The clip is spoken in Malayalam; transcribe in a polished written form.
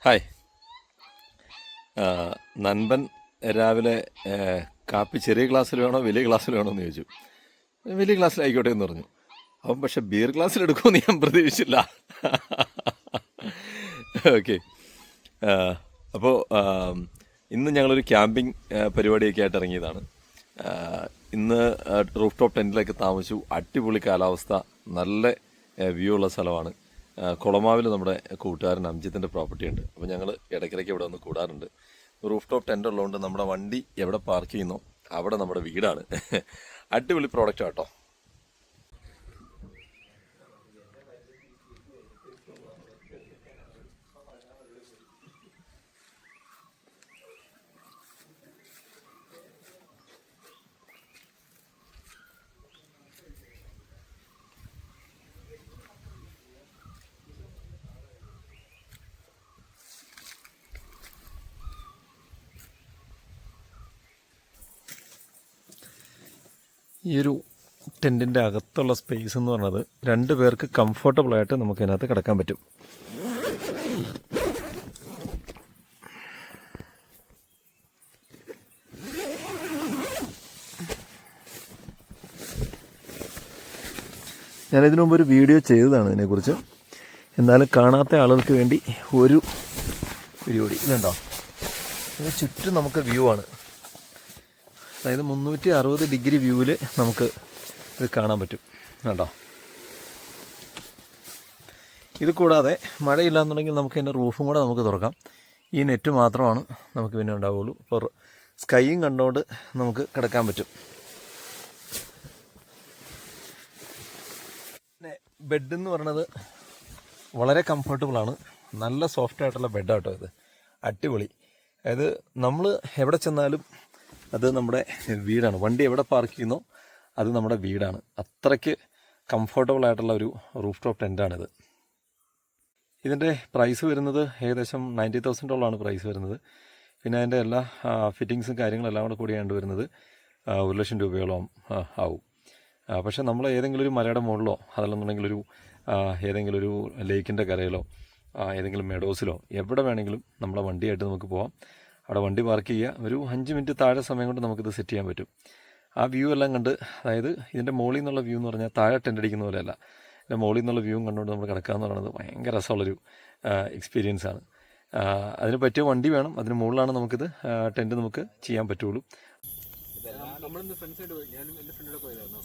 ഹായ്. നൻപൻ രാവിലെ കാപ്പി ചെറിയ ഗ്ലാസ്സിൽ വേണോ വലിയ ഗ്ലാസ്സിൽ വേണോ എന്ന് ചോദിച്ചു. വലിയ ഗ്ലാസ്സിലായിക്കോട്ടെ എന്ന് പറഞ്ഞു. അവൻ പക്ഷെ ബിയർ ഗ്ലാസ്സിൽ എടുക്കുമെന്ന് ഞാൻ പ്രതീക്ഷിച്ചില്ല. ഓക്കെ. അപ്പോൾ ഇന്ന് ഞങ്ങളൊരു ക്യാമ്പിംഗ് പരിപാടിയൊക്കെ ആയിട്ട് ഇറങ്ങിയതാണ്. ഇന്ന് റൂഫ് ടോപ്പ് ടെൻറ്റിലൊക്കെ താമസിച്ചു. അടിപൊളി കാലാവസ്ഥ, നല്ല വ്യൂ ഉള്ള സ്ഥലമാണ്. കുളമാവിൽ നമ്മുടെ കൂട്ടുകാരൻ അംജിത്തിൻ്റെ പ്രോപ്പർട്ടി ഉണ്ട്. അപ്പോൾ ഞങ്ങൾ ഇടയ്ക്കിടയ്ക്ക് ഇവിടെ വന്ന് കൂടാറുണ്ട്. റൂഫ് ടോപ്പ് ടെൻ്റ് ഉള്ളതുകൊണ്ട് നമ്മുടെ വണ്ടി എവിടെ പാർക്ക് ചെയ്യുന്നോ അവിടെ നമ്മുടെ വീടാണ്. അടിപൊളി പ്രോഡക്റ്റ് കേട്ടോ. ഈ ഒരു ടെൻറ്റിൻ്റെ അകത്തുള്ള സ്പേസ് എന്ന് പറഞ്ഞത് 2 പേർക്ക് കംഫർട്ടബിളായിട്ട് നമുക്ക് ഇതിനകത്ത് കിടക്കാൻ പറ്റും. ഞാനിതിനു മുമ്പ് ഒരു വീഡിയോ ചെയ്തതാണ് ഇതിനെക്കുറിച്ച്. എന്നാലും കാണാത്ത ആളുകൾക്ക് വേണ്ടി ഒരു പരിപാടി. ഇതുണ്ടോ, ഇത് ചുറ്റും നമുക്ക് വ്യൂ ആണ്. അതായത് 360 ഡിഗ്രി വ്യൂവിൽ നമുക്ക് ഇത് കാണാൻ പറ്റും. കേട്ടോ, ഇത് കൂടാതെ മഴയില്ലാന്നുണ്ടെങ്കിൽ നമുക്ക് ഇതിൻ്റെ റൂഫും കൂടെ നമുക്ക് തുറക്കാം. ഈ നെറ്റ് മാത്രമാണ് നമുക്ക് പിന്നെ ഉണ്ടാവുള്ളൂ. ഇപ്പോൾ സ്കൈയും കണ്ടുകൊണ്ട് നമുക്ക് കിടക്കാൻ പറ്റും. പിന്നെ ബെഡ് എന്ന് പറയുന്നത് വളരെ കംഫർട്ടബിളാണ്. നല്ല സോഫ്റ്റ് ആയിട്ടുള്ള ബെഡാട്ടോ ഇത്. അടിപൊളി. അതായത് നമ്മൾ എവിടെ ചെന്നാലും അത് നമ്മുടെ വീടാണ്. വണ്ടി എവിടെ പാർക്ക് ചെയ്യുന്നോ അത് നമ്മുടെ വീടാണ്. അത്രയ്ക്ക് കംഫർട്ടബിൾ ആയിട്ടുള്ള ഒരു റൂഫ് ടോപ്പ് ടെൻ്റാണിത്. ഇതിൻ്റെ പ്രൈസ് വരുന്നത് ഏകദേശം $90,000 പ്രൈസ് വരുന്നത്. പിന്നെ അതിൻ്റെ എല്ലാ ഫിറ്റിങ്സും കാര്യങ്ങളെല്ലാം കൂടെ കൂടിയാണ് വരുന്നത് 1,00,000 രൂപയോളം ആവും. പക്ഷേ നമ്മൾ ഏതെങ്കിലും ഒരു മലയുടെ മുകളിലോ അതല്ലെന്നുണ്ടെങ്കിൽ ഏതെങ്കിലും ഒരു ലേക്കിൻ്റെ കരയിലോ ഏതെങ്കിലും മെഡോസിലോ എവിടെ വേണമെങ്കിലും നമ്മളെ വണ്ടിയായിട്ട് നമുക്ക് പോകാം. അവിടെ വണ്ടി പാർക്ക് ചെയ്യുക. ഒരു 5 മിനിറ്റ് താഴെ സമയം കൊണ്ട് നമുക്കിത് സെറ്റ് ചെയ്യാൻ പറ്റും. ആ വ്യൂ എല്ലാം കണ്ട്, അതായത് ഇതിൻ്റെ മുകളിൽ നിന്നുള്ള വ്യൂ എന്ന് പറഞ്ഞാൽ താഴെ ടെൻ്റ് അടിക്കുന്ന പോലെയല്ല, ഇതിൻ്റെ മുകളിൽ നിന്നുള്ള വ്യൂവും കണ്ടുകൊണ്ട് നമ്മൾ കിടക്കുക എന്ന് പറയുന്നത് ഭയങ്കര രസമുള്ളൊരു എക്സ്പീരിയൻസാണ്. അതിന് പറ്റിയ വണ്ടി വേണം. അതിന് മുകളിലാണ് നമുക്കിത് ടെൻറ്റ് നമുക്ക് ചെയ്യാൻ പറ്റുള്ളൂ. നമ്മളിന്ന് ഫ്രണ്ട്സായിട്ട് പോയി, ഞാനും എൻ്റെ ഫ്രണ്ടിലൂടെ പോയതായിരുന്നു.